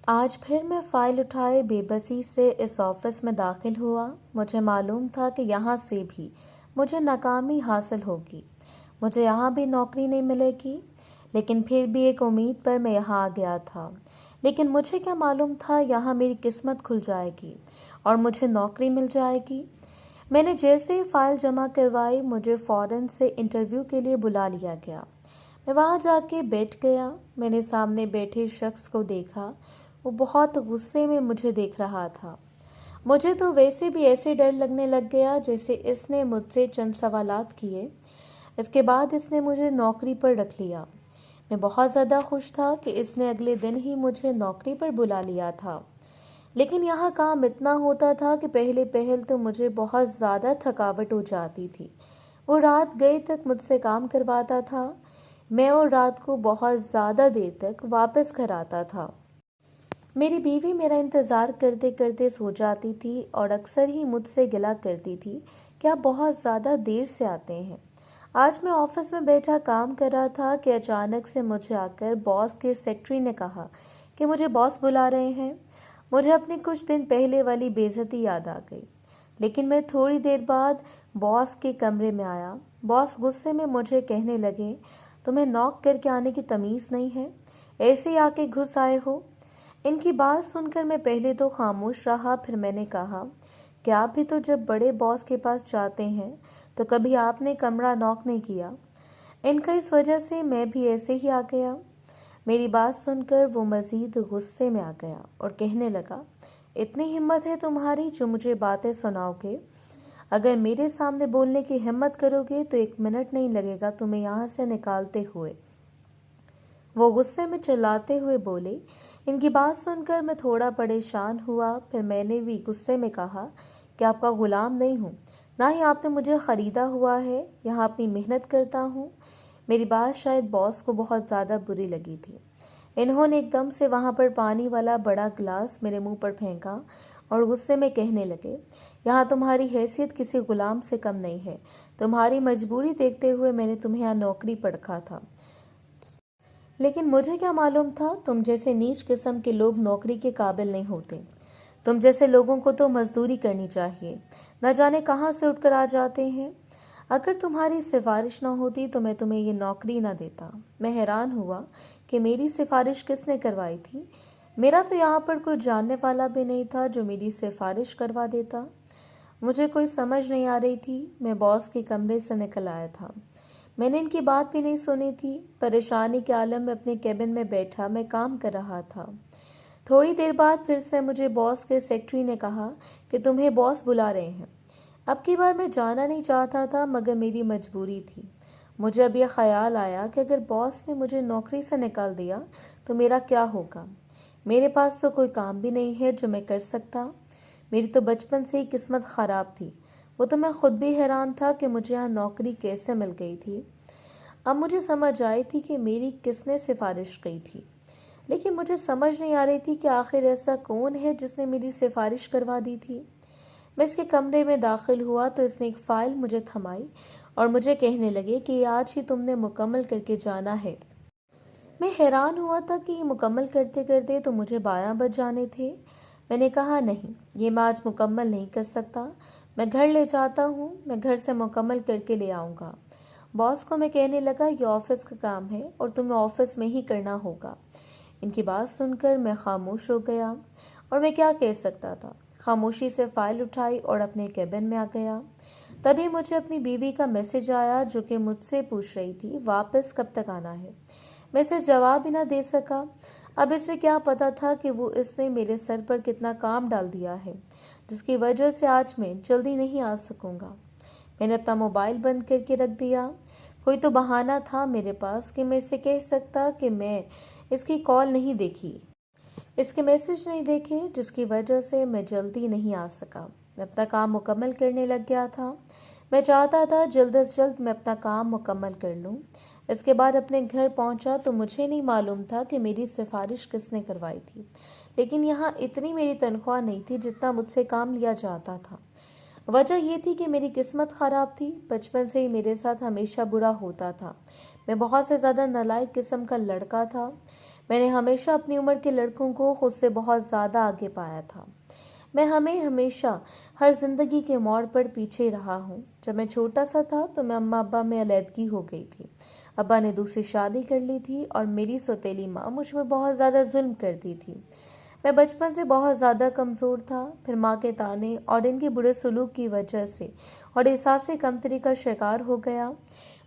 آج پھر میں فائل اٹھائے بے بسی سے اس آفس میں داخل ہوا۔ مجھے معلوم تھا کہ یہاں سے بھی مجھے ناکامی حاصل ہوگی، مجھے یہاں بھی نوکری نہیں ملے گی، لیکن پھر بھی ایک امید پر میں یہاں آ گیا تھا۔ لیکن مجھے کیا معلوم تھا یہاں میری قسمت کھل جائے گی اور مجھے نوکری مل جائے گی۔ میں نے جیسے ہی فائل جمع کروائی مجھے فوراً سے انٹرویو کے لیے بلا لیا گیا۔ میں وہاں جا کے بیٹھ گیا۔ میں نے سامنے بیٹھے شخص کو دیکھا، وہ بہت غصے میں مجھے دیکھ رہا تھا۔ مجھے تو ویسے بھی ایسے ڈر لگنے لگ گیا جیسے اس نے مجھ سے چند سوالات کیے، اس کے بعد اس نے مجھے نوکری پر رکھ لیا۔ میں بہت زیادہ خوش تھا کہ اس نے اگلے دن ہی مجھے نوکری پر بلا لیا تھا، لیکن یہاں کام اتنا ہوتا تھا کہ پہل تو مجھے بہت زیادہ تھکاوٹ ہو جاتی تھی۔ وہ رات گئے تک مجھ سے کام کرواتا تھا، میں اور رات کو بہت زیادہ دیر تک واپس گھر آتا تھا۔ میری بیوی میرا انتظار کرتے کرتے سو جاتی تھی اور اکثر ہی مجھ سے گلا کرتی تھی کہ آپ بہت زیادہ دیر سے آتے ہیں۔ آج میں آفس میں بیٹھا کام کر رہا تھا کہ اچانک سے مجھے آ کر باس کے سیکرٹری نے کہا کہ مجھے باس بلا رہے ہیں۔ مجھے اپنی کچھ دن پہلے والی بے عزتی یاد آ گئی، لیکن میں تھوڑی دیر بعد باس کے کمرے میں آیا۔ باس غصے میں مجھے کہنے لگے، تمہیں نوک کر کے آنے کی تمیز نہیں ہے، ایسے ہی آ کے گھس آئے ہو۔ ان کی بات سن کر میں پہلے تو خاموش رہا، پھر میں نے کہا کہ آپ بھی تو جب بڑے باس کے پاس جاتے ہیں تو کبھی آپ نے کمرہ نوک نہیں کیا۔ ان کا اس وجہ سے میں بھی ایسے ہی آ گیا۔ میری بات سن کر وہ مزید غصے میں آ گیا اور کہنے لگا، اتنی ہمت ہے تمہاری جو مجھے باتیں سناؤ گے؟ اگر میرے سامنے بولنے کی ہمت کرو گے تو 1 منٹ نہیں لگے گا تمہیں یہاں سے نکالتے ہوئے۔ وہ غصے میں چلاتے ہوئے بولے۔ ان کی بات سن کر میں تھوڑا پریشان ہوا، پھر میں نے بھی غصے میں کہا کہ آپ کا غلام نہیں ہوں، نہ ہی آپ نے مجھے خریدا ہوا ہے، یہاں اپنی محنت کرتا ہوں۔ میری بات شاید باس کو بہت زیادہ بری لگی تھی۔ انہوں نے ایک دم سے وہاں پر پانی والا بڑا گلاس میرے منہ پر پھینکا اور غصے میں کہنے لگے، یہاں تمہاری حیثیت کسی غلام سے کم نہیں ہے، تمہاری مجبوری دیکھتے ہوئے میں نے تمہیں یہاں نوکری پر رکھا تھا، لیکن مجھے کیا معلوم تھا تم جیسے نیچ قسم کے لوگ نوکری کے قابل نہیں ہوتے۔ تم جیسے لوگوں کو تو مزدوری کرنی چاہیے، نہ جانے کہاں سے اٹھ کر آ جاتے ہیں۔ اگر تمہاری سفارش نہ ہوتی تو میں تمہیں یہ نوکری نہ دیتا۔ میں حیران ہوا کہ میری سفارش کس نے کروائی تھی۔ میرا تو یہاں پر کوئی جاننے والا بھی نہیں تھا جو میری سفارش کروا دیتا۔ مجھے کوئی سمجھ نہیں آ رہی تھی۔ میں باس کے کمرے سے نکل آیا تھا، میں نے ان کی بات بھی نہیں سنی تھی۔ پریشانی کے عالم میں اپنے کیبن میں بیٹھا میں کام کر رہا تھا۔ تھوڑی دیر بعد پھر سے مجھے باس کے سیکرٹری نے کہا کہ تمہیں باس بلا رہے ہیں۔ اب کی بار میں جانا نہیں چاہتا تھا مگر میری مجبوری تھی۔ مجھے اب یہ خیال آیا کہ اگر باس نے مجھے نوکری سے نکال دیا تو میرا کیا ہوگا؟ میرے پاس تو کوئی کام بھی نہیں ہے جو میں کر سکتا۔ میری تو بچپن سے ہی قسمت خراب تھی، وہ تو میں خود بھی حیران تھا کہ مجھے یہاں نوکری کیسے مل گئی تھی۔ اب مجھے سمجھ آئی تھی کہ میری کس نے سفارش کی تھی، لیکن مجھے سمجھ نہیں آ رہی تھی کہ آخر ایسا کون ہے جس نے میری سفارش کروا دی تھی۔ میں اس کے کمرے میں داخل ہوا تو اس نے ایک فائل مجھے تھمائی اور مجھے کہنے لگے کہ یہ آج ہی تم نے مکمل کر کے جانا ہے۔ میں حیران ہوا تھا کہ یہ مکمل کرتے کرتے تو مجھے 12 بج جانے تھے۔ میں نے کہا نہیں، یہ میں آج مکمل نہیں کر سکتا، میں گھر لے جاتا ہوں، میں گھر سے مکمل کر کے لے آؤں گا۔ باس کو میں کہنے لگا یہ آفس کا کام ہے اور تمہیں آفس میں ہی کرنا ہوگا۔ ان کی بات سن کر میں خاموش ہو گیا اور میں کیا کہہ سکتا تھا۔ خاموشی سے فائل اٹھائی اور اپنے کیبن میں آ گیا۔ تبھی مجھے اپنی بیوی کا میسج آیا جو کہ مجھ سے پوچھ رہی تھی واپس کب تک آنا ہے۔ میں اسے جواب ہی نہ دے سکا۔ اب اسے کیا پتا تھا کہ اس نے میرے سر پر کتنا کام ڈال دیا ہے جس کی وجہ سے آج میں جلدی نہیں آ سکوں گا۔ میں نے اپنا موبائل بند کر کے رکھ دیا۔ کوئی تو بہانہ تھا میرے پاس کہ میں اسے کہہ سکتا کہ میں اس کی کال نہیں دیکھی، اس کے میسج نہیں دیکھے، جس کی وجہ سے میں جلدی نہیں آ سکا۔ میں اپنا کام مکمل کرنے لگ گیا تھا۔ میں چاہتا تھا جلد از جلد میں اپنا کام مکمل کر لوں۔ اس کے بعد اپنے گھر پہنچا تو مجھے نہیں معلوم تھا کہ میری سفارش کس نے کروائی تھی، لیکن یہاں اتنی میری تنخواہ نہیں تھی جتنا مجھ سے کام لیا جاتا تھا۔ وجہ یہ تھی کہ میری قسمت خراب تھی، بچپن سے ہی میرے ساتھ ہمیشہ برا ہوتا تھا۔ میں بہت سے زیادہ نالائق قسم کا لڑکا تھا۔ میں نے ہمیشہ اپنی عمر کے لڑکوں کو خود سے بہت زیادہ آگے پایا تھا۔ میں ہمیشہ ہر زندگی کے موڑ پر پیچھے رہا ہوں۔ جب میں چھوٹا سا تھا تو میں اماں ابا میں علیحدگی ہو گئی تھی۔ ابا نے دوسری شادی کر لی تھی اور میری سوتیلی ماں مجھ پر بہت زیادہ ظلم کرتی تھی۔ میں بچپن سے بہت زیادہ کمزور تھا، پھر ماں کے تانے اور ان کے برے سلوک کی وجہ سے اور احساس کمتری کا شکار ہو گیا۔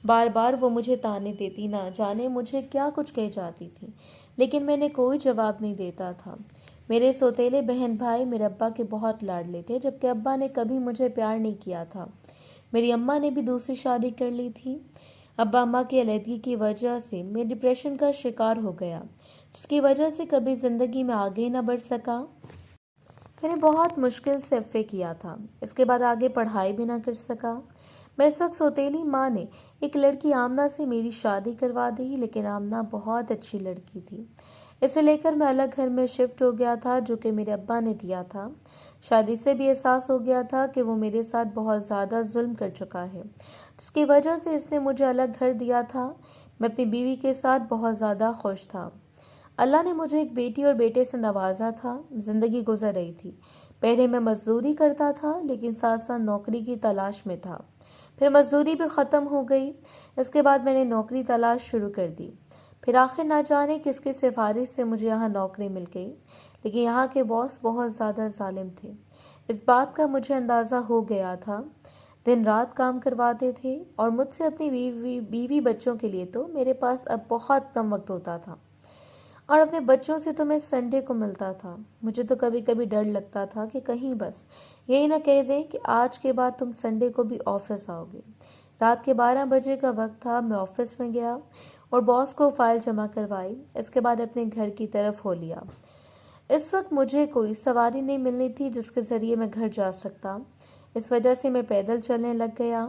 بار بار وہ مجھے تانے دیتی، نہ جانے مجھے کیا کچھ کہہ جاتی تھی، لیکن میں نے کوئی جواب نہیں دیتا تھا۔ میرے سوتیلے بہن بھائی میرے ابا کے بہت لاڈلے تھے، جبکہ ابا نے کبھی مجھے پیار نہیں کیا تھا۔ میری اماں نے بھی دوسری شادی کر لی تھی۔ ابا اماں کی علیحدگی کی وجہ سے میں ڈپریشن کا شکار ہو گیا، جس کی وجہ سے کبھی زندگی میں آگے نہ بڑھ سکا۔ میں نے بہت مشکل سے ایف اے کیا تھا، اس کے بعد آگے پڑھائی بھی نہ کر سکا۔ میں اس وقت سوتیلی ماں نے ایک لڑکی آمنہ سے میری شادی کروا دی، لیکن آمنہ بہت اچھی لڑکی تھی۔ اسے لے کر میں الگ گھر میں شفٹ ہو گیا تھا جو کہ میرے ابا نے دیا تھا۔ شادی سے بھی احساس ہو گیا تھا کہ وہ میرے ساتھ بہت زیادہ ظلم کر چکا ہے، جس کی وجہ سے اس نے مجھے الگ گھر دیا تھا۔ میں اپنی بیوی کے ساتھ بہت زیادہ خوش تھا۔ اللہ نے مجھے ایک بیٹی اور بیٹے سے نوازا تھا۔ زندگی گزر رہی تھی۔ پہلے میں مزدوری کرتا تھا، لیکن ساتھ ساتھ نوکری کی تلاش میں تھا۔ پھر مزدوری بھی ختم ہو گئی۔ اس کے بعد میں نے نوکری تلاش شروع کر دی۔ پھر آخر نہ جانے کس کی سفارش سے مجھے یہاں نوکری مل گئی، لیکن یہاں کے باس بہت زیادہ ظالم تھے۔ اس بات کا مجھے اندازہ ہو گیا تھا۔ دن رات کام کرواتے تھے اور مجھ سے اپنی بیوی بچوں کے لیے تو میرے پاس اب بہت کم وقت ہوتا تھا، اور اپنے بچوں سے تو میں سنڈے کو ملتا تھا۔ مجھے تو کبھی کبھی ڈر لگتا تھا کہ کہیں بس یہی نہ کہہ دیں کہ آج کے بعد تم سنڈے کو بھی آفس آؤ گے۔ رات کے 12 بجے کا وقت تھا۔ میں آفس میں گیا اور باس کو فائل جمع کروائی، اس کے بعد اپنے گھر کی طرف ہو لیا۔ اس وقت مجھے کوئی سواری نہیں ملنی تھی جس کے ذریعے میں گھر جا سکتا، اس وجہ سے میں پیدل چلنے لگ گیا۔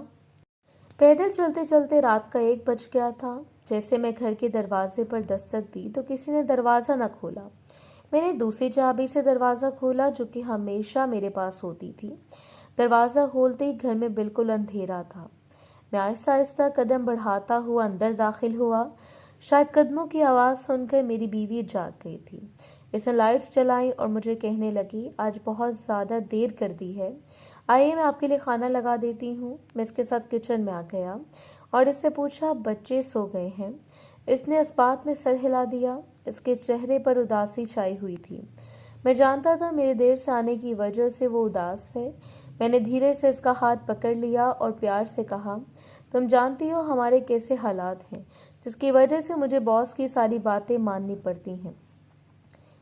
پیدل چلتے چلتے رات کا 1 بج گیا تھا۔ جیسے میں گھر کے دروازے پر دستک دی تو کسی نے دروازہ نہ کھولا۔ میں نے دوسری چابی سے دروازہ کھولا جو کہ ہمیشہ میرے پاس ہوتی تھی۔ دروازہ کھولتے ہی گھر میں بالکل اندھیرا تھا۔ میں آہستہ آہستہ قدم بڑھاتا ہوا اندر داخل ہوا۔ شاید قدموں کی آواز سن کر میری بیوی جاگ گئی تھی۔ اس نے لائٹس جلائیں اور مجھے کہنے لگی، آج بہت زیادہ دیر کر دی ہے، آئیے میں آپ کے لیے کھانا لگا دیتی ہوں۔ میں اس کے ساتھ کچن میں آ گیا اور اس سے پوچھا، بچے سو گئے ہیں؟ اس نے اس بات میں سر ہلا دیا۔ اس کے چہرے پر اداسی چھائی ہوئی تھی۔ میں جانتا تھا میرے دیر سے آنے کی وجہ سے وہ اداس ہے۔ میں نے دھیرے سے اس کا ہاتھ پکڑ لیا اور پیار سے کہا، تم جانتی ہو ہمارے کیسے حالات ہیں، جس کی وجہ سے مجھے باس کی ساری باتیں ماننی پڑتی ہیں۔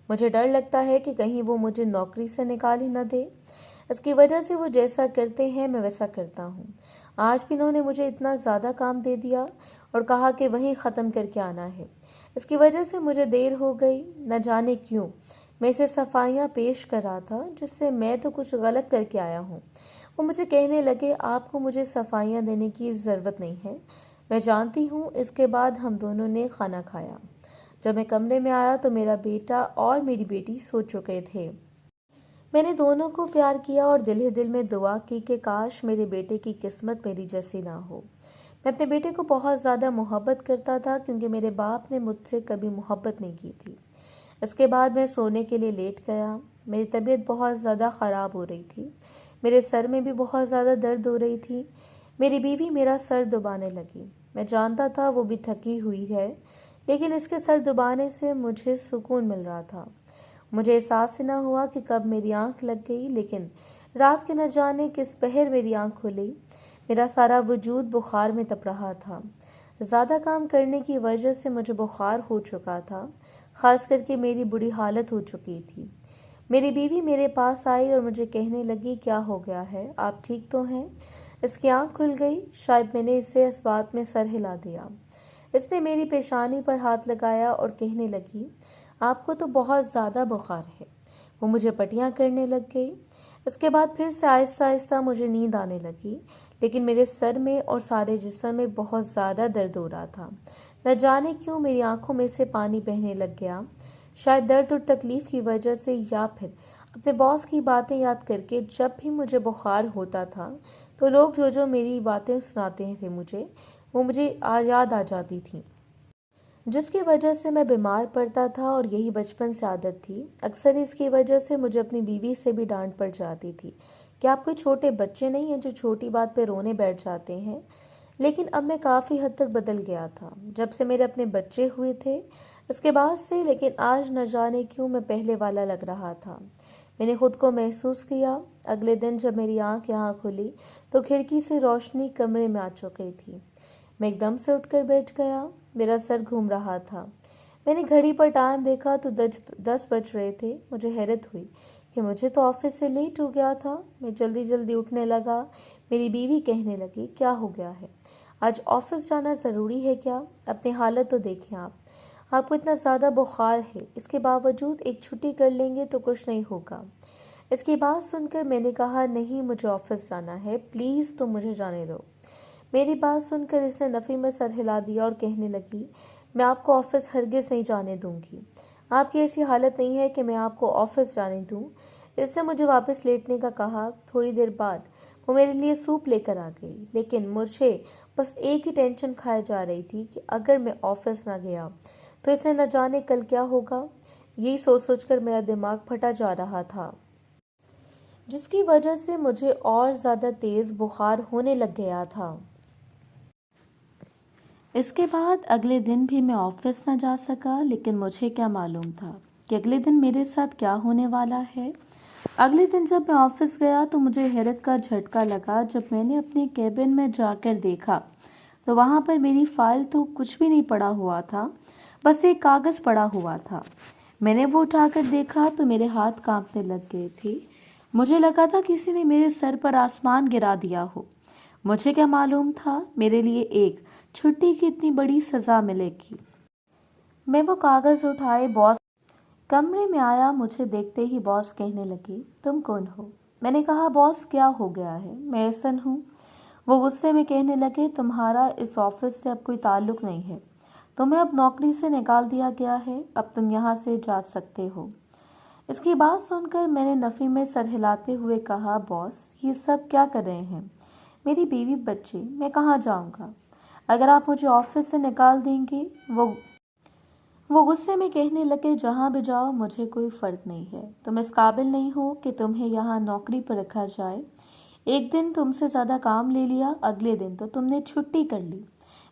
مجھے ڈر لگتا ہے کہ کہیں وہ مجھے نوکری سے نکال ہی نہ دے۔ اس کی وجہ سے وہ جیسا کرتے ہیں میں ویسا کرتا ہوں۔ آج بھی انہوں نے مجھے اتنا زیادہ کام دے دیا اور کہا کہ وہیں ختم کر کے آنا ہے۔ اس کی وجہ سے مجھے دیر ہو گئی، نہ جانے کیوں۔ میں اسے صفائیاں پیش کر رہا تھا جس سے میں تو کچھ غلط کر کے آیا ہوں۔ وہ مجھے کہنے لگے، آپ کو مجھے صفائیاں دینے کی ضرورت نہیں ہے، میں جانتی ہوں۔ اس کے بعد ہم دونوں نے کھانا کھایا۔ جب میں کمرے میں آیا تو میرا بیٹا اور میری بیٹی سو چکے تھے۔ میں نے دونوں کو پیار کیا اور دل ہی دل میں دعا کی کہ کاش میرے بیٹے کی قسمت میری جیسی نہ ہو۔ میں اپنے بیٹے کو بہت زیادہ محبت کرتا تھا کیونکہ میرے باپ نے مجھ سے کبھی محبت نہیں کی تھی۔ اس کے بعد میں سونے کے لیے لیٹ گیا۔ میری طبیعت بہت زیادہ خراب ہو رہی تھی۔ میرے سر میں بھی بہت زیادہ درد ہو رہی تھی۔ میری بیوی میرا سر دبانے لگی۔ میں جانتا تھا وہ بھی تھکی ہوئی ہے، لیکن اس کے سر دبانے سے مجھے سکون مل رہا تھا۔ مجھے احساس ہی نہ ہوا کہ کب میری آنکھ لگ گئی، لیکن رات کے نہ جانے کس پہر میری آنکھ کھلی۔ میرا سارا وجود بخار میں تپ رہا تھا۔ زیادہ کام کرنے کی وجہ سے مجھے بخار ہو چکا تھا، خاص کر کے میری بری حالت ہو چکی تھی۔ میری بیوی میرے پاس آئی اور مجھے کہنے لگی، کیا ہو گیا ہے، آپ ٹھیک تو ہیں؟ اس کی آنکھ کھل گئی۔ شاید میں نے اسے اس بات میں سر ہلا دیا۔ اس نے میری پیشانی پر ہاتھ لگایا اور کہنے لگی، آپ کو تو بہت زیادہ بخار ہے۔ وہ مجھے پٹیاں کرنے لگ گئی۔ اس کے بعد پھر سے آہستہ آہستہ مجھے نیند آنے لگی، لیکن میرے سر میں اور سارے جسم میں بہت زیادہ درد ہو رہا تھا۔ نہ جانے کیوں میری آنکھوں میں سے پانی بہنے لگ گیا، شاید درد اور تکلیف کی وجہ سے، یا پھر اپنے باس کی باتیں یاد کر کے۔ جب بھی مجھے بخار ہوتا تھا تو لوگ جو میری باتیں سناتے تھے وہ مجھے یاد آ جاتی تھیں۔ جس کی وجہ سے میں بیمار پڑتا تھا اور یہی بچپن سے عادت تھی۔ اکثر اس کی وجہ سے مجھے اپنی بیوی سے بھی ڈانٹ پڑ جاتی تھی کہ آپ کوئی چھوٹے بچے نہیں ہیں جو چھوٹی بات پہ رونے بیٹھ جاتے ہیں۔ لیکن اب میں کافی حد تک بدل گیا تھا جب سے میرے اپنے بچے ہوئے تھے، اس کے بعد سے۔ لیکن آج نہ جانے کیوں میں پہلے والا لگ رہا تھا۔ میں نے خود کو محسوس کیا۔ اگلے دن جب میری آنکھ یہاں کھلی تو کھڑکی سے روشنی کمرے میں آ چکی تھی۔ میں ایک دم سے اٹھ کر بیٹھ گیا، میرا سر گھوم رہا تھا۔ میں نے گھڑی پر ٹائم دیکھا تو 10 بج رہے تھے۔ مجھے حیرت ہوئی کہ مجھے تو آفس سے لیٹ ہو گیا تھا۔ میں جلدی جلدی اٹھنے لگا۔ میری بیوی کہنے لگی، کیا ہو گیا ہے؟ آج آفس جانا ضروری ہے کیا؟ اپنی حالت تو دیکھیں آپ کو اتنا زیادہ بخار ہے، اس کے باوجود ایک چھٹی کر لیں گے تو کچھ نہیں ہوگا۔ اس کی بات سن کر میں نے کہا، نہیں مجھے آفس جانا ہے، پلیز تم مجھے جانے دو۔ میری بات سن کر اس نے نفی میں سر ہلا دیا اور کہنے لگی، میں آپ کو آفس ہرگز نہیں جانے دوں گی۔ آپ کی ایسی حالت نہیں ہے کہ میں آپ کو آفس جانے دوں۔ اس نے مجھے واپس لیٹنے کا کہا۔ تھوڑی دیر بعد وہ میرے لیے سوپ لے کر آ گئی، لیکن مجھے بس ایک ہی ٹینشن کھائے جا رہی تھی کہ اگر میں آفس نہ گیا تو اس نے نہ جانے کل کیا ہوگا۔ یہی سوچ سوچ کر میرا دماغ پھٹا جا رہا تھا، جس کی وجہ سے مجھے اور زیادہ تیز بخار ہونے لگ گیا تھا۔ اس کے بعد اگلے دن بھی میں آفس نہ جا سکا، لیکن مجھے کیا معلوم تھا کہ اگلے دن میرے ساتھ کیا ہونے والا ہے۔ اگلے دن جب میں آفس گیا تو مجھے حیرت کا جھٹکا لگا جب میں نے اپنے کیبن میں جا کر دیکھا تو وہاں پر میری فائل تو کچھ بھی نہیں پڑا ہوا تھا، بس ایک کاغذ پڑا ہوا تھا۔ میں نے وہ اٹھا کر دیکھا تو میرے ہاتھ کانپنے لگ گئے تھے۔ مجھے لگا تھا کسی نے میرے سر پر آسمان گرا دیا ہو۔ مجھے کیا معلوم تھا میرے لیے ایک چھٹی کی اتنی بڑی سزا ملے گی۔ میں وہ کاغذ اٹھائے باس کمرے میں آیا۔ مجھے دیکھتے ہی باس کہنے لگی، تم کون ہو؟ میں نے کہا، باس کیا ہو گیا ہے، میں احسن ہوں۔ وہ غصے میں کہنے لگے، تمہارا اس آفس سے اب کوئی تعلق نہیں ہے، تمہیں اب نوکری سے نکال دیا گیا ہے، اب تم یہاں سے جا سکتے ہو۔ اس کی بات سن کر میں نے نفی میں سر ہلاتے ہوئے کہا، باس یہ سب کیا کر رہے ہیں؟ میری بیوی بچے، میں کہاں جاؤں گا اگر آپ مجھے آفس سے نکال دیں گے؟ وہ غصے میں کہنے لگے، جہاں بھی جاؤ مجھے کوئی فرق نہیں ہے، تم اس قابل نہیں ہو کہ تمہیں یہاں نوکری پر رکھا جائے۔ ایک دن تم سے زیادہ کام لے لیا، اگلے دن تو تم نے چھٹی کر لی۔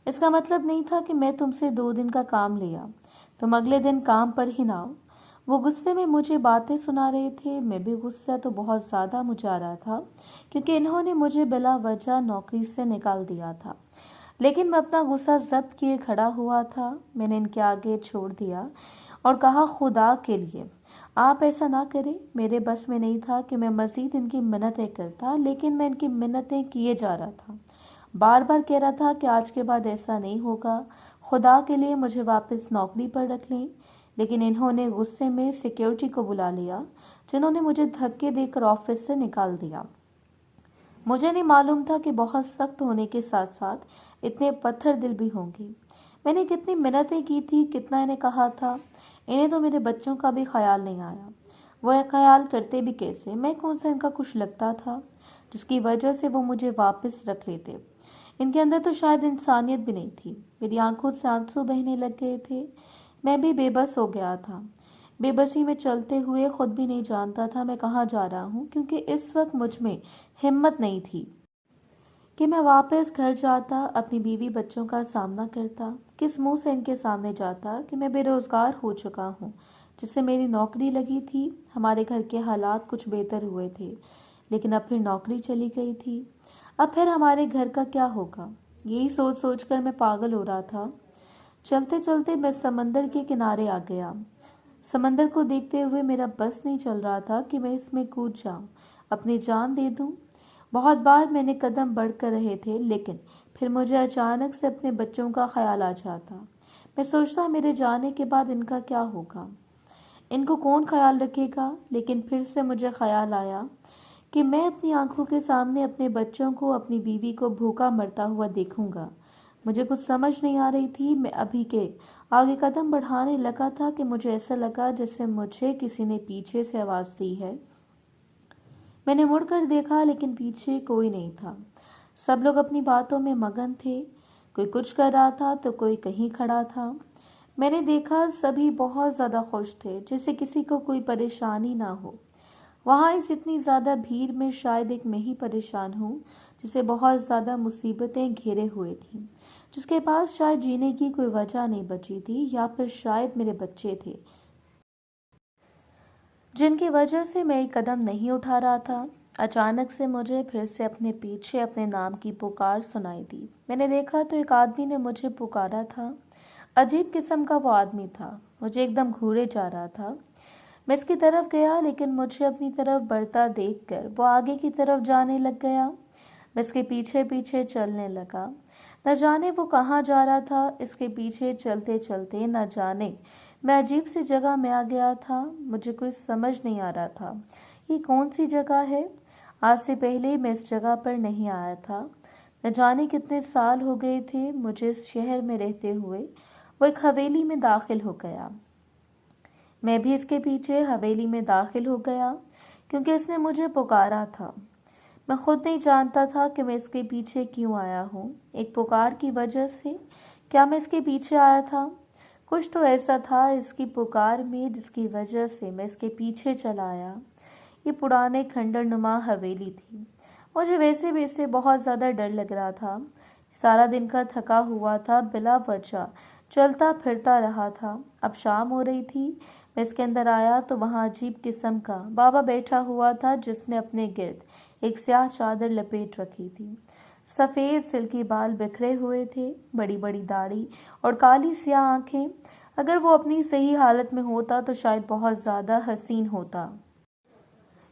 اس کا مطلب نہیں تھا کہ میں تم سے 2 دن کا کام لیا، تم اگلے دن کام پر ہی نہ آؤ۔ وہ غصے میں مجھے باتیں سنا رہے تھے، میں بھی غصہ تو بہت زیادہ مجھے آ رہا تھا کیونکہ انہوں نے مجھے بلا وجہ نوکری سے نکال دیا تھا۔ لیکن میں اپنا غصہ ضبط کیے کھڑا ہوا تھا۔ میں نے ان کے آگے چھوڑ دیا اور کہا، خدا کے لیے آپ ایسا نہ کریں۔ میرے بس میں نہیں تھا کہ میں مزید ان کی منتیں کرتا، لیکن میں ان کی منتیں کیے جا رہا تھا، بار بار کہہ رہا تھا کہ آج کے بعد ایسا نہیں ہوگا، خدا کے لیے مجھے واپس نوکری پر رکھ لیں۔ لیکن انہوں نے غصے میں سیکیورٹی کو بلا لیا، جنہوں نے مجھے دھکے دے کر آفس سے نکال دیا۔ مجھے نہیں معلوم تھا کہ بہت سخت ہونے کے ساتھ ساتھ اتنے پتھر دل بھی ہوں گے۔ میں نے کتنی منتیں کی تھی، کتنا انہیں کہا تھا، انہیں تو میرے بچوں کا بھی خیال نہیں آیا۔ وہ خیال کرتے بھی کیسے؟ میں کون سا ان کا کچھ لگتا تھا جس کی وجہ سے وہ مجھے واپس رکھ لیتے؟ ان کے اندر تو شاید انسانیت بھی نہیں تھی۔ میری آنکھوں سے آنسو بہنے لگ گئے تھے۔ میں بھی بے بس ہو گیا تھا۔ بے بسی میں چلتے ہوئے خود بھی نہیں جانتا تھا میں کہاں جا رہا ہوں، کیونکہ اس وقت مجھ میں ہمت نہیں تھی کہ میں واپس گھر جاتا، اپنی بیوی بچوں کا سامنا کرتا، کس منہ سے ان کے سامنے جاتا کہ میں بے روزگار ہو چکا ہوں، جس سے میری نوکری لگی تھی۔ ہمارے گھر کے حالات کچھ بہتر ہوئے تھے، لیکن اب پھر نوکری چلی گئی تھی۔ اب پھر ہمارے گھر کا کیا ہوگا؟ یہی سوچ سوچ کر میں پاگل ہو رہا تھا۔ چلتے چلتے میں سمندر کے کنارے آ گیا۔ سمندر کو دیکھتے ہوئے میرا بس نہیں چل رہا تھا کہ میں اس میں کود جاؤں، اپنی جان دے دوں۔ بہت بار میں نے قدم بڑھ کر رہے تھے، لیکن پھر مجھے اچانک سے اپنے بچوں کا خیال آ جاتا۔ میں سوچتا میرے جانے کے بعد ان کا کیا ہوگا، ان کو کون خیال رکھے گا؟ لیکن پھر سے مجھے خیال آیا کہ میں اپنی آنکھوں کے سامنے اپنے بچوں کو، اپنی بیوی کو بھوکا مرتا ہوا دیکھوں گا۔ مجھے کچھ سمجھ نہیں آ رہی تھی۔ میں ابھی کے آگے قدم بڑھانے لگا تھا کہ مجھے ایسا لگا جیسے مجھے کسی نے پیچھے سے آواز دی ہے۔ میں نے مڑ کر دیکھا، لیکن پیچھے کوئی نہیں تھا۔ سب لوگ اپنی باتوں میں مگن تھے، کوئی کچھ کر رہا تھا تو کوئی کہیں کھڑا تھا۔ میں نے دیکھا سبھی بہت زیادہ خوش تھے، جیسے کسی کو کوئی پریشانی نہ ہو۔ وہاں اس اتنی زیادہ بھیڑ میں شاید ایک میں ہی پریشان ہوں، جسے بہت زیادہ مصیبتیں گھیرے ہوئے تھیں، جس کے پاس شاید جینے کی کوئی وجہ نہیں بچی تھی، یا پھر شاید میرے بچے تھے جن کی وجہ سے میں ایک قدم نہیں اٹھا رہا تھا۔ اچانک سے مجھے پھر سے اپنے پیچھے اپنے نام کی پکار سنائی دی۔ میں نے دیکھا تو ایک آدمی نے مجھے پکارا تھا۔ عجیب قسم کا وہ آدمی تھا، مجھے ایک دم گھورے جا رہا تھا۔ میں اس کی طرف گیا، لیکن مجھے اپنی طرف بڑھتا دیکھ کر وہ آگے کی طرف جانے لگ گیا۔ میں اس کے پیچھے پیچھے چلنے لگا۔ نہ جانے وہ کہاں جا رہا تھا، اس کے پیچھے چلتے چلتے نہ جانے میں عجیب سی جگہ میں آ گیا تھا۔ مجھے کوئی سمجھ نہیں آ رہا تھا یہ کون سی جگہ ہے۔ آج سے پہلے میں اس جگہ پر نہیں آیا تھا۔ نہ جانے کتنے سال ہو گئے تھے مجھے اس شہر میں رہتے ہوئے۔ وہ ایک حویلی میں داخل ہو گیا، میں بھی اس کے پیچھے حویلی میں داخل ہو گیا، کیونکہ اس نے مجھے پکارا تھا۔ میں خود نہیں جانتا تھا کہ میں اس کے پیچھے کیوں آیا ہوں۔ ایک پکار کی وجہ سے کیا میں اس کے پیچھے آیا تھا؟ کچھ تو ایسا تھا اس کی پکار میں جس کی وجہ سے میں اس کے پیچھے چلا آیا۔ یہ پرانے کھنڈر نما حویلی تھی۔ مجھے ویسے بھی اس سے بہت زیادہ ڈر لگ رہا تھا۔ سارا دن کا تھکا ہوا تھا، بلا وجہ چلتا پھرتا رہا تھا۔ اب شام ہو رہی تھی، میں اس کے اندر آیا تو وہاں عجیب قسم کا بابا بیٹھا ہوا تھا، جس نے اپنے گرد ایک سیاہ چادر لپیٹ رکھی تھی۔ سفید سلکی بال بکھرے ہوئے تھے، بڑی بڑی داڑھی اور کالی سیاہ آنکھیں۔ اگر وہ اپنی صحیح حالت میں ہوتا تو شاید بہت زیادہ حسین ہوتا،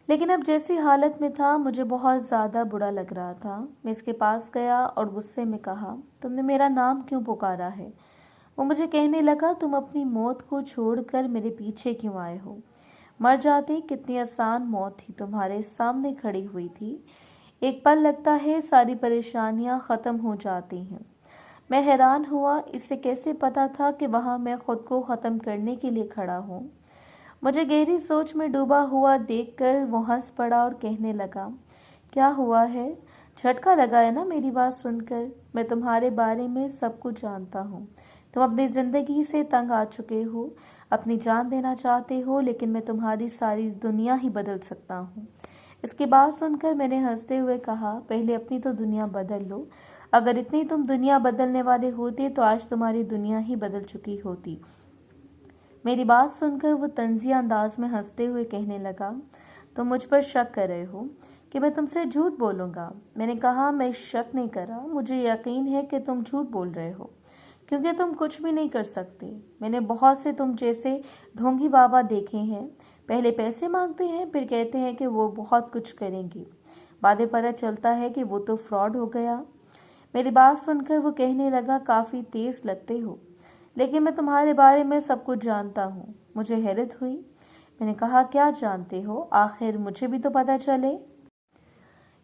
لیکن اب جیسی حالت میں تھا مجھے بہت زیادہ برا لگ رہا تھا۔ میں اس کے پاس گیا اور غصے میں کہا، تم نے میرا نام کیوں پکارا ہے؟ وہ مجھے کہنے لگا، تم اپنی موت کو چھوڑ کر میرے پیچھے کیوں آئے ہو؟ مر جاتے، کتنی آسان موت تھی تمہارے سامنے کھڑی ہوئی تھی۔ ایک پل لگتا ہے ساری پریشانیاں ختم ہو جاتی ہیں۔ میں حیران ہوا، اس سے کیسے پتا تھا کہ وہاں میں خود کو ختم کرنے کے لیے کھڑا ہوں؟ مجھے گہری سوچ میں ڈوبا ہوا دیکھ کر وہ ہنس پڑا اور کہنے لگا، کیا ہوا ہے؟ جھٹکا لگا ہے نا میری بات سن کر؟ میں تمہارے بارے میں سب کچھ جانتا ہوں۔ تم اپنی زندگی سے تنگ آ چکے ہو، اپنی جان دینا چاہتے ہو، لیکن میں تمہاری ساری دنیا ہی بدل سکتا ہوں۔ اس کی بات سن کر میں نے ہنستے ہوئے کہا، پہلے اپنی تو دنیا بدل لو۔ اگر اتنی تم دنیا بدلنے والے ہوتے تو آج تمہاری دنیا ہی بدل چکی ہوتی۔ میری بات سن کر وہ طنزیہ انداز میں ہنستے ہوئے کہنے لگا، تم مجھ پر شک کر رہے ہو کہ میں تم سے جھوٹ بولوں گا؟ میں نے کہا، میں شک نہیں کر رہا، مجھے یقین ہے کہ تم جھوٹ بول رہے ہو، کیونکہ تم کچھ بھی نہیں کر سکتے۔ میں نے بہت سے تم جیسے ڈھونگی بابا دیکھے ہیں، پہلے پیسے مانگتے ہیں، پھر کہتے ہیں کہ وہ بہت کچھ کریں گے، بعد میں پتہ چلتا ہے کہ وہ تو فراڈ ہو گیا۔ میری بات سن کر وہ کہنے لگا، کافی تیز لگتے ہو، لیکن میں تمہارے بارے میں سب کچھ جانتا ہوں۔ مجھے حیرت ہوئی، میں نے کہا، کیا جانتے ہو؟ آخر مجھے بھی تو پتہ چلے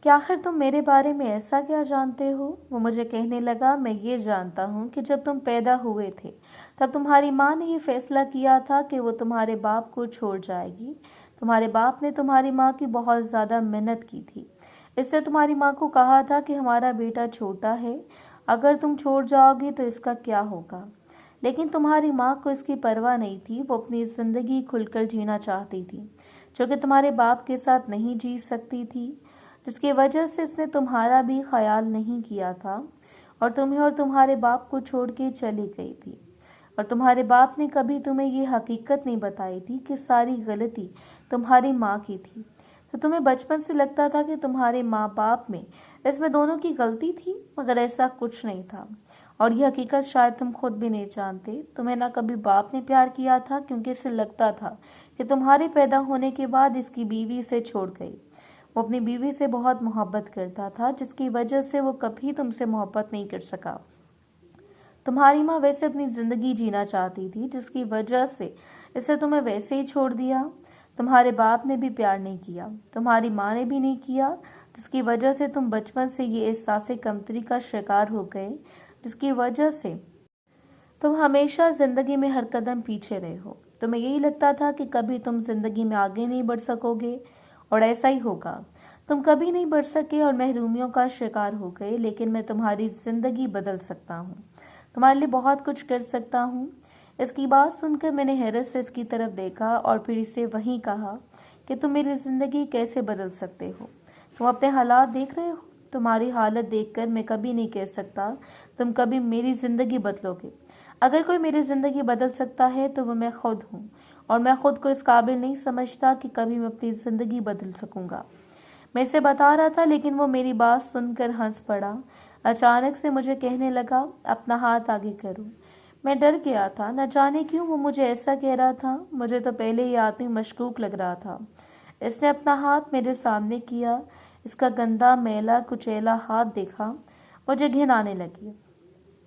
کہ آخر تم میرے بارے میں ایسا کیا جانتے ہو؟ وہ مجھے کہنے لگا، میں یہ جانتا ہوں کہ جب تم پیدا ہوئے تھے تب تمہاری ماں نے یہ فیصلہ کیا تھا کہ وہ تمہارے باپ کو چھوڑ جائے گی۔ تمہارے باپ نے تمہاری ماں کی بہت زیادہ محنت کی تھی، اس سے تمہاری ماں کو کہا تھا کہ ہمارا بیٹا چھوٹا ہے، اگر تم چھوڑ جاؤ گی تو اس کا کیا ہوگا؟ لیکن تمہاری ماں کو اس کی پرواہ نہیں تھی، وہ اپنی زندگی کھل کر جینا چاہتی تھی، جو کہ تمہارے باپ کے ساتھ نہیں جی سکتی تھی، جس کی وجہ سے اس نے تمہارا بھی خیال نہیں کیا تھا اور تمہیں اور تمہارے باپ کو چھوڑ کے چلی گئی تھی۔ اور تمہارے باپ نے کبھی تمہیں یہ حقیقت نہیں بتائی تھی کہ ساری غلطی تمہاری ماں کی تھی۔ تو تمہیں بچپن سے لگتا تھا کہ تمہارے ماں باپ میں اس میں دونوں کی غلطی تھی، مگر ایسا کچھ نہیں تھا، اور یہ حقیقت شاید تم خود بھی نہیں جانتے۔ تمہیں نہ کبھی باپ نے پیار کیا تھا، کیونکہ اسے لگتا تھا کہ تمہارے پیدا ہونے کے بعد اس کی بیوی سے چھوڑ گئی۔ وہ اپنی بیوی سے بہت محبت کرتا تھا، جس کی وجہ سے وہ کبھی تم سے محبت نہیں کر سکا۔ تمہاری ماں ویسے اپنی زندگی جینا چاہتی تھی، جس کی وجہ سے اسے تمہیں ویسے ہی چھوڑ دیا۔ تمہارے باپ نے بھی پیار نہیں کیا، تمہاری ماں نے بھی نہیں کیا، جس کی وجہ سے تم بچپن سے یہ احساس کمتری کا شکار ہو گئے، جس کی وجہ سے تم ہمیشہ زندگی میں ہر قدم پیچھے رہے ہو۔ تمہیں یہی لگتا تھا کہ کبھی تم زندگی میں آگے نہیں بڑھ سکو گے، اور ایسا ہی ہوگا، تم کبھی نہیں بڑھ سکے اور محرومیوں کا شکار ہو گئے۔ لیکن میں تمہاری زندگی بدل سکتا ہوں، تمہارے لیے بہت کچھ کر سکتا ہوں۔ اس کی بات سن کر میں نے حیرت سے اس کی طرف دیکھا اور پھر اسے وہیں کہا کہ تم میری زندگی کیسے بدل سکتے ہو؟ تم اپنے حالات دیکھ رہے ہو؟ تمہاری حالت دیکھ کر میں کبھی نہیں کہہ سکتا تم کبھی میری زندگی بدلو گے۔ اگر کوئی میری زندگی بدل سکتا ہے تو وہ میں خود ہوں، اور میں خود کو اس قابل نہیں سمجھتا کہ کبھی میں اپنی زندگی بدل سکوں گا۔ میں اسے بتا رہا تھا لیکن وہ میری بات سن کر ہنس پڑا۔ اچانک سے مجھے کہنے لگا اپنا ہاتھ آگے کرو۔ میں ڈر گیا تھا، نہ جانے کیوں وہ مجھے ایسا کہہ رہا تھا۔ مجھے تو پہلے یہ آدمی مشکوک لگ رہا تھا۔ اس نے اپنا ہاتھ میرے سامنے کیا۔ اس کا گندا میلا کچیلا ہاتھ دیکھا مجھے گھن آنے لگی۔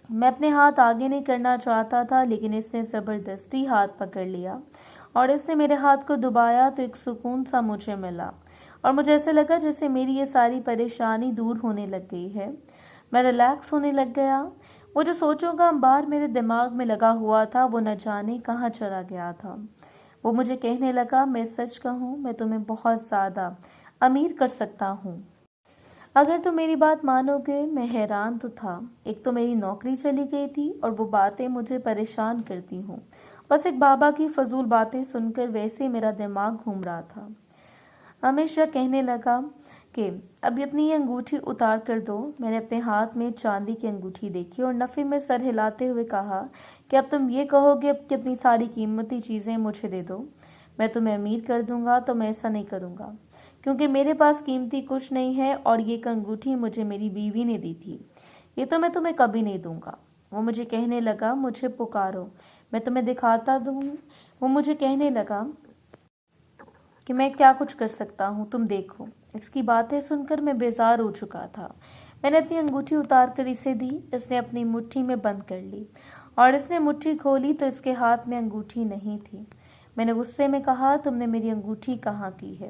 میں اپنے ہاتھ آگے نہیں کرنا چاہتا تھا لیکن اس نے زبردستی ہاتھ پکڑ لیا اور اس نے میرے ہاتھ کو دبایا تو ایک سکون سا مجھے ملا اور مجھے ایسے لگا جیسے میری یہ ساری پریشانی دور ہونے لگ گئی ہے۔ میں ریلیکس ہونے لگ گیا۔ وہ جو سوچوں کا انبار میرے دماغ میں لگا ہوا تھا وہ نہ جانے کہاں چلا گیا تھا۔ وہ مجھے کہنے لگا میں سچ کہوں میں تمہیں بہت زیادہ امیر کر سکتا ہوں اگر تم میری بات مانو گے۔ میں حیران تو تھا، ایک تو میری نوکری چلی گئی تھی اور وہ باتیں مجھے پریشان کرتی ہوں۔ بس ایک بابا کی فضول باتیں سن کر ویسے میرا دماغ گھوم رہا تھا۔ ہمیشہ کہنے لگا کہ ابھی اپنی یہ انگوٹھی اتار کر دو۔ میں نے اپنے ہاتھ میں چاندی کی انگوٹھی دیکھی اور نفی میں سر ہلاتے ہوئے کہا کہ اب تم یہ کہو گے کہ اپنی ساری قیمتی چیزیں مجھے دے دو، میں تمہیں امیر کر دوں گا، تو میں ایسا نہیں کروں گا کیونکہ میرے پاس قیمتی کچھ نہیں ہے اور یہ انگوٹھی مجھے میری بیوی نے دی تھی، یہ تو میں تمہیں کبھی نہیں دوں گا۔ وہ مجھے کہنے لگا مجھے پکارو میں تمہیں دکھاتا دوں۔ وہ مجھے کہنے لگا کہ میں کیا کچھ کر سکتا ہوں، تم دیکھو۔ اس کی باتیں سن کر میں بیزار ہو چکا تھا۔ میں نے اپنی انگوٹھی اتار کر اسے دی۔ اس نے اپنی مٹھی میں بند کر لی اور اس نے مٹھی کھولی تو اس کے ہاتھ میں انگوٹھی نہیں تھی۔ میں نے غصے میں کہا تم نے میری انگوٹھی کہاں کی ہے؟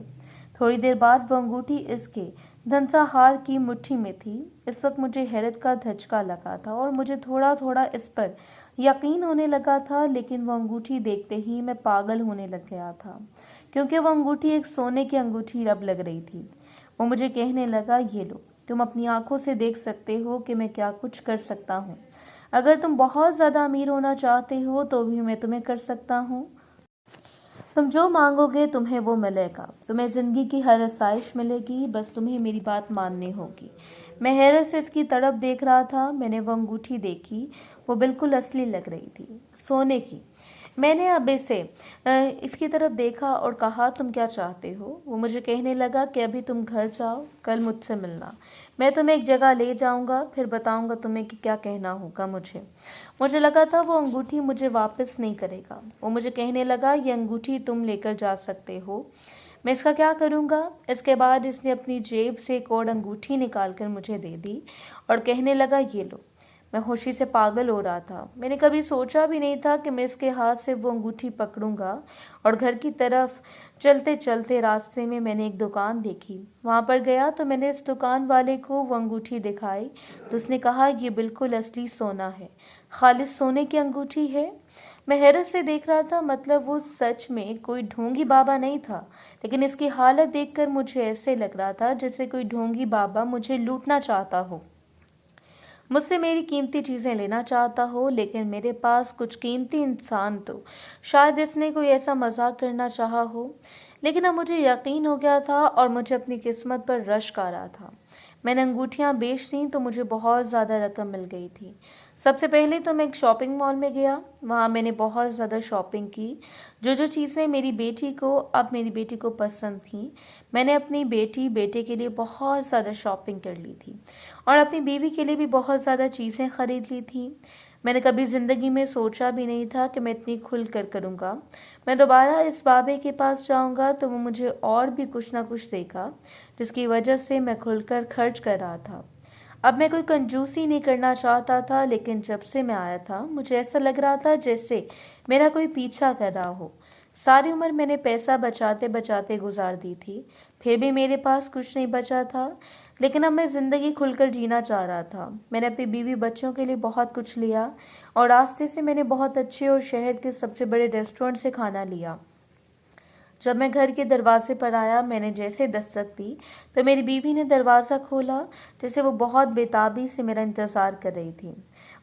تھوڑی دیر بعد وہ انگوٹھی اس کے دھنسا ہار کی مٹھی میں تھی۔ اس وقت مجھے حیرت کا دھچکا لگا تھا اور مجھے تھوڑا تھوڑا اس پر یقین ہونے لگا تھا، لیکن وہ انگوٹھی دیکھتے ہی میں پاگل ہونے لگ گیا تھا کیونکہ وہ انگوٹھی ایک سونے کی انگوٹھی اب لگ رہی تھی۔ وہ مجھے کہنے لگا یہ لو، تم اپنی آنکھوں سے دیکھ سکتے ہو کہ میں کیا کچھ کر سکتا ہوں۔ اگر تم بہت زیادہ امیر ہونا چاہتے ہو تو بھی میں تمہیں کر سکتا ہوں۔ تم جو مانگو گے تمہیں وہ ملے گا، تمہیں زندگی کی ہر آسائش ملے گی، بس تمہیں میری بات ماننی ہوگی۔ میں حیرت سے اس کی طرف دیکھ رہا تھا۔ میں نے وہ انگوٹھی دیکھی، وہ بالکل اصلی لگ رہی تھی، سونے کی۔ میں نے اب اسے اس کی طرف دیکھا اور کہا تم کیا چاہتے ہو؟ وہ مجھے کہنے لگا کہ ابھی تم گھر جاؤ، کل مجھ سے ملنا، میں تمہیں ایک جگہ لے جاؤں گا، پھر بتاؤں گا تمہیں کہ کیا کہنا ہوگا مجھے لگا تھا وہ انگوٹھی مجھے واپس نہیں کرے گا۔ وہ مجھے کہنے لگا یہ انگوٹھی تم لے کر جا سکتے ہو، میں اس کا کیا کروں گا؟ اس کے بعد اس نے اپنی جیب سے ایک اور انگوٹھی نکال کر مجھے دے دی اور کہنے لگا یہ لو۔ میں خوشی سے پاگل ہو رہا تھا۔ میں نے کبھی سوچا بھی نہیں تھا کہ میں اس کے ہاتھ سے وہ انگوٹھی پکڑوں گا، اور گھر کی طرف چلتے چلتے راستے میں نے ایک دکان دیکھی۔ وہاں پر گیا تو میں نے اس دکان والے کو وہ انگوٹھی دکھائی تو اس نے کہا یہ بالکل اصلی سونا ہے، خالص سونے کی انگوٹھی ہے۔ میں حیرت سے دیکھ رہا تھا، مطلب وہ سچ میں کوئی ڈھونگی بابا نہیں تھا، لیکن اس کی حالت دیکھ کر مجھے ایسے لگ رہا تھا جیسے کوئی ڈھونگی بابا مجھے لوٹنا چاہتا ہو، مجھ سے میری قیمتی چیزیں لینا چاہتا ہو، لیکن میرے پاس کچھ قیمتی انسان تو شاید اس نے کوئی ایسا مذاق کرنا چاہا ہو۔ لیکن اب مجھے یقین ہو گیا تھا اور مجھے اپنی قسمت پر رشک آ رہا تھا۔ میں نے انگوٹھیاں بیچ دیں تو مجھے بہت زیادہ رقم مل گئی تھی۔ سب سے پہلے تو میں ایک شاپنگ مال میں گیا، وہاں میں نے بہت زیادہ شاپنگ کی۔ جو چیزیں میری بیٹی کو پسند تھیں، میں نے اپنی بیٹے کے لیے بہت زیادہ شاپنگ کر لی تھی اور اپنی بیوی کے لیے بھی بہت زیادہ چیزیں خرید لی تھیں۔ میں نے کبھی زندگی میں سوچا بھی نہیں تھا کہ میں اتنی کھل کر کروں گا۔ میں دوبارہ اس بابے کے پاس جاؤں گا تو وہ مجھے اور بھی کچھ نہ کچھ دے گا، جس کی وجہ سے میں کھل کر خرچ کر رہا تھا۔ اب میں کوئی کنجوسی نہیں کرنا چاہتا تھا، لیکن جب سے میں آیا تھا مجھے ایسا لگ رہا تھا جیسے میرا کوئی پیچھا کر رہا ہو۔ ساری عمر میں نے پیسہ بچاتے بچاتے گزار دی تھی، پھر بھی میرے پاس کچھ نہیں بچا تھا، لیکن اب میں زندگی کھل کر جینا چاہ رہا تھا۔ میں نے اپنی بیوی بچوں کے لیے بہت کچھ لیا اور راستے سے میں نے بہت اچھے اور شہر کے سب سے بڑے ریسٹورنٹ سے کھانا لیا۔ جب میں گھر کے دروازے پر آیا، میں نے جیسے دستک دی تو میری بیوی نے دروازہ کھولا، جیسے وہ بہت بے تابی سے میرا انتظار کر رہی تھی۔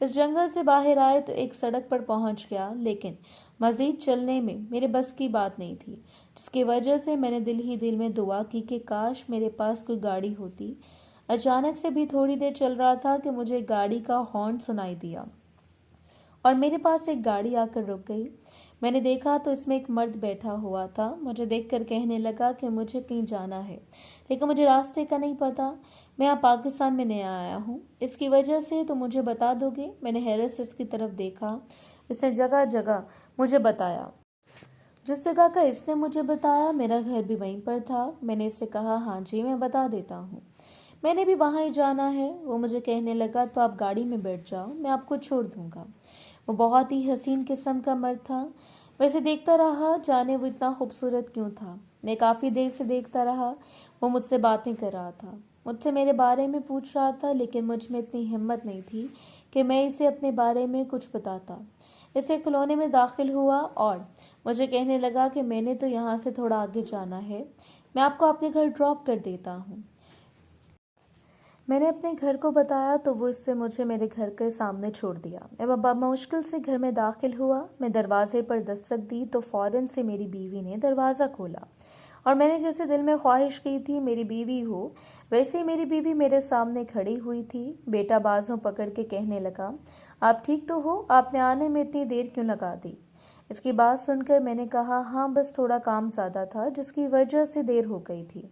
اس جنگل سے باہر آئے تو ایک سڑک پر پہنچ گیا، لیکن مزید چلنے میں میرے بس کی بات نہیں تھی، جس کی وجہ سے میں نے دل ہی دل میں دعا کی کہ کاش میرے پاس کوئی گاڑی ہوتی۔ اچانک سے بھی تھوڑی دیر چل رہا تھا کہ مجھے گاڑی کا ہارن سنائی دیا اور میرے پاس ایک گاڑی آ کر رک گئی۔ میں نے دیکھا تو اس میں ایک مرد بیٹھا ہوا تھا۔ مجھے دیکھ کر کہنے لگا کہ مجھے کہیں جانا ہے، لیکن مجھے راستے کا نہیں پتا۔ میں یہاں پاکستان میں نیا آیا ہوں، اس کی وجہ سے تو مجھے بتا دو گے؟ میں نے حیرت سے اس کی طرف دیکھا۔ اس نے جگہ جگہ مجھے بتایا۔ جس جگہ کا اس نے مجھے بتایا میرا گھر بھی وہیں پر تھا۔ میں نے اس سے کہا ہاں جی میں بتا دیتا ہوں، میں نے بھی وہاں ہی جانا ہے۔ وہ مجھے کہنے لگا تو آپ گاڑی میں بیٹھ جاؤ، میں آپ کو چھوڑ دوں گا۔ وہ بہت ہی حسین قسم کا مرد تھا۔ میں اسے دیکھتا رہا، جانے وہ اتنا خوبصورت کیوں تھا۔ میں کافی دیر سے دیکھتا رہا۔ وہ مجھ سے باتیں کر رہا تھا، مجھ سے میرے بارے میں پوچھ رہا تھا، لیکن مجھ میں اتنی ہمت نہیں تھی کہ میں اسے اپنے بارے میں کچھ بتاتا۔ اسے کھلونے میں داخل ہوا اور مجھے کہنے لگا کہ میں نے تو یہاں سے تھوڑا آگے جانا ہے، میں آپ کو آپ کے گھر ڈراپ کر دیتا ہوں۔ میں نے اپنے گھر کو بتایا تو وہ اس سے مجھے میرے گھر کے سامنے چھوڑ دیا۔ میں بمشکل سے گھر میں داخل ہوا۔ میں دروازے پر دستک دی تو فوراً سے میری بیوی نے دروازہ کھولا اور میں نے جیسے دل میں خواہش کی تھی میری بیوی ہو، ویسے ہی میری بیوی میرے سامنے کھڑی ہوئی تھی۔ بیٹا بازوں پکڑ کے کہنے لگا آپ ٹھیک تو ہو؟ آپ نے آنے میں اتنی دیر کیوں لگا دی؟ اس کی بات سن کر میں نے کہا ہاں بس تھوڑا کام زیادہ تھا جس کی وجہ سے دیر ہو گئی تھی۔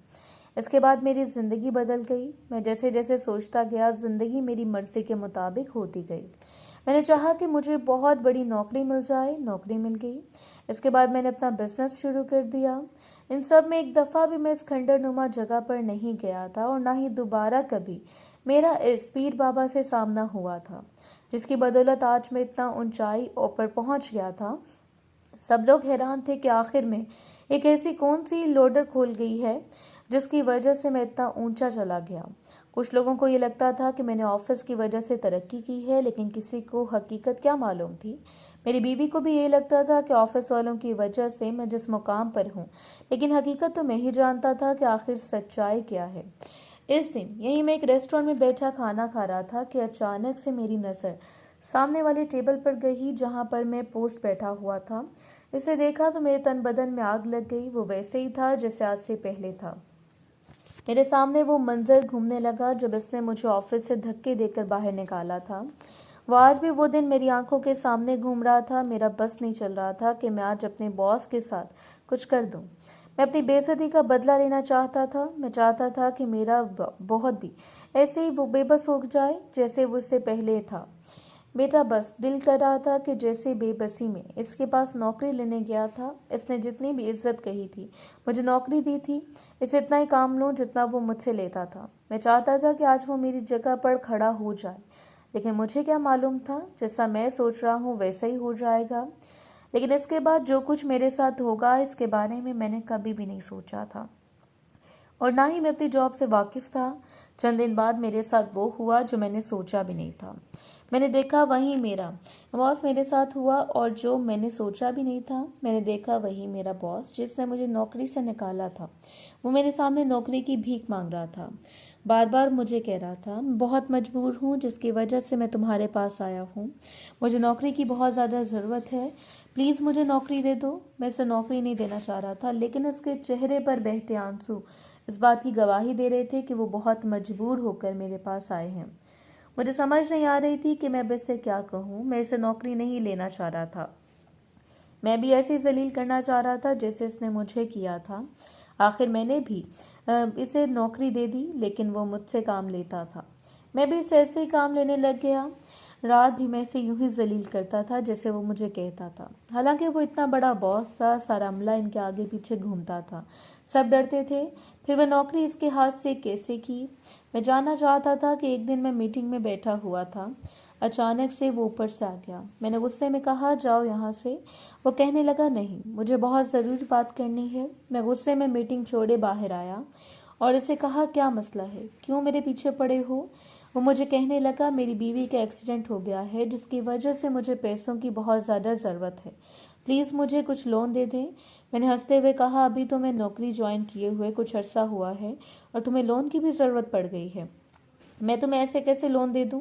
اس کے بعد میری زندگی بدل گئی۔ میں جیسے جیسے سوچتا گیا زندگی میری مرضی کے مطابق ہوتی گئی۔ میں نے چاہا کہ مجھے بہت بڑی نوکری مل جائے، نوکری مل گئی۔ اس کے بعد میں نے اپنا بزنس شروع کر دیا۔ ان سب میں ایک دفعہ بھی میں اس کھنڈر نما جگہ پر نہیں گیا تھا اور نہ ہی دوبارہ کبھی میرا اس پیر بابا سے سامنا ہوا تھا، جس کی بدولت آج میں اتنا اونچائی پر پہنچ گیا تھا۔ سب لوگ حیران تھے کہ آخر میں ایک ایسی کون سی لوڈر کھول گئی ہے جس کی وجہ سے میں اتنا اونچا چلا گیا۔ کچھ لوگوں کو یہ لگتا تھا کہ میں نے آفس کی وجہ سے ترقی کی ہے، لیکن کسی کو حقیقت کیا معلوم تھی۔ میری بیوی کو بھی یہ لگتا تھا کہ آفس والوں کی وجہ سے میں جس مقام پر ہوں، لیکن حقیقت تو میں ہی جانتا تھا کہ آخر سچائی کیا ہے۔ اس دن یہیں میں ایک ریسٹورینٹ میں بیٹھا کھانا کھا رہا تھا کہ اچانک سے میری نظر سامنے والے ٹیبل پر گئی جہاں پر میں پوسٹ بیٹھا ہوا تھا۔ اسے دیکھا تو میرے تن بدن میں آگ لگ گئی۔ وہ ویسے ہی تھا جیسے آج سے پہلے تھا۔ میرے سامنے وہ منظر گھومنے لگا جب اس نے مجھے آفس سے دھکے دے کر باہر نکالا تھا۔ وہ آج بھی وہ دن میری آنکھوں کے سامنے گھوم رہا تھا۔ میرا بس نہیں چل رہا تھا کہ میں آج اپنے باس کے ساتھ کچھ کر دوں۔ میں اپنی بے عزتی کا بدلہ لینا چاہتا تھا۔ میں چاہتا تھا کہ میرا بہت بھی ایسے ہی وہ بے بس ہو جائے جیسے وہ اس سے پہلے تھا۔ بیٹا بس دل کر رہا تھا کہ جیسے بے بسی میں اس کے پاس نوکری لینے گیا تھا۔ اس نے جتنی بھی عزت کہی تھی مجھے نوکری دی تھی، اسے اتنا ہی کام لوں جتنا وہ مجھ سے لیتا تھا۔ میں چاہتا تھا کہ آج وہ میری جگہ پر کھڑا ہو جائے، لیکن مجھے کیا معلوم تھا جیسا میں سوچ رہا ہوں ویسا ہی ہو جائے گا۔ لیکن اس کے بعد جو کچھ میرے ساتھ ہوگا اس کے بارے میں نے کبھی بھی نہیں سوچا تھا، اور نہ ہی میں اپنی جاب سے واقف تھا۔ چند دن بعد میرے ساتھ وہ ہوا جو میں نے سوچا بھی نہیں تھا۔ میں نے دیکھا وہی میرا باس میرے ساتھ ہوا، اور جو میں نے سوچا بھی نہیں تھا میں نے دیکھا وہی میرا باس جس نے مجھے نوکری سے نکالا تھا۔ وہ میرے سامنے نوکری کی بھیک مانگ رہا تھا، بار بار مجھے کہہ رہا تھا میں بہت مجبور ہوں جس کی وجہ سے میں تمہارے پاس آیا ہوں، مجھے نوکری کی بہت زیادہ ضرورت ہے، پلیز مجھے نوکری دے دو۔ میں اسے نوکری نہیں دینا چاہ رہا تھا، لیکن اس کے چہرے پر بہتے آنسو اس بات کی گواہی دے رہے تھے کہ وہ بہت مجبور ہو کر میرے پاس آئے ہیں۔ مجھے سمجھ نہیں آ رہی تھی کہ میں اب اس سے کیا کہوں۔ میں اسے نوکری نہیں لینا چاہ رہا تھا، میں بھی ایسے ہی ذلیل کرنا چاہ رہا تھا جیسے اس نے مجھے کیا تھا۔ آخر میں نے بھی اسے نوکری دے دی، لیکن وہ مجھ سے کام لیتا تھا، میں بھی اسے ایسے ہی کام لینے لگ گیا۔ رات بھی میں اسے یوں ہی ذلیل کرتا تھا جیسے وہ مجھے کہتا تھا، حالانکہ وہ اتنا بڑا باس تھا، سارا عملہ ان کے آگے پیچھے گھومتا تھا، سب ڈرتے تھے۔ پھر وہ نوکری اس کے ہاتھ سے کیسے کی؟ میں جاننا چاہتا تھا کہ ایک دن میں میٹنگ میں بیٹھا ہوا تھا، اچانک سے وہ اوپر سے آ گیا۔ میں نے غصے میں کہا جاؤ یہاں سے۔ وہ کہنے لگا نہیں، مجھے بہت ضروری بات کرنی ہے۔ میں غصے میں میٹنگ چھوڑے باہر آیا اور اسے کہا کیا مسئلہ ہے، کیوں میرے پیچھے پڑے ہو؟ وہ مجھے کہنے لگا میری بیوی کا ایکسیڈنٹ ہو گیا ہے جس کی وجہ سے مجھے پیسوں کی بہت زیادہ ضرورت ہے، پلیز مجھے کچھ لون دے دیں۔ میں نے ہنستے ہوئے کہا ابھی تو میں نوکری جوائن کیے ہوئے کچھ عرصہ ہوا ہے اور تمہیں لون کی بھی ضرورت پڑ گئی ہے، میں تمہیں ایسے کیسے لون دے دوں؟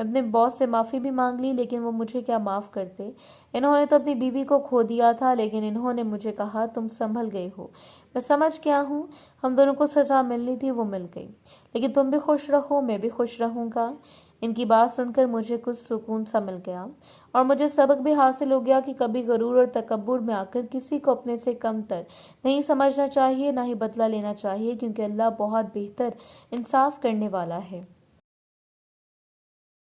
میں اپنے باس سے معافی بھی مانگ لی، لیکن وہ مجھے کیا معاف کرتے۔ انہوں نے تو اپنی بیوی کو کھو دیا تھا، لیکن انہوں نے مجھے کہا تم سنبھل گئی ہو۔ میں سمجھ گیا ہوں، ہم دونوں کو سزا ملنی تھی، وہ مل گئی، لیکن تم بھی خوش رہو، میں بھی خوش رہوں گا۔ ان کی بات سن کر مجھے کچھ سکون سا مل گیا، اور مجھے سبق بھی حاصل ہو گیا کہ کبھی غرور اور تکبر میں آ کر کسی کو اپنے سے کم تر نہیں سمجھنا چاہیے، نہ ہی بدلہ لینا چاہیے، کیونکہ اللہ بہت بہتر انصاف کرنے والا ہے۔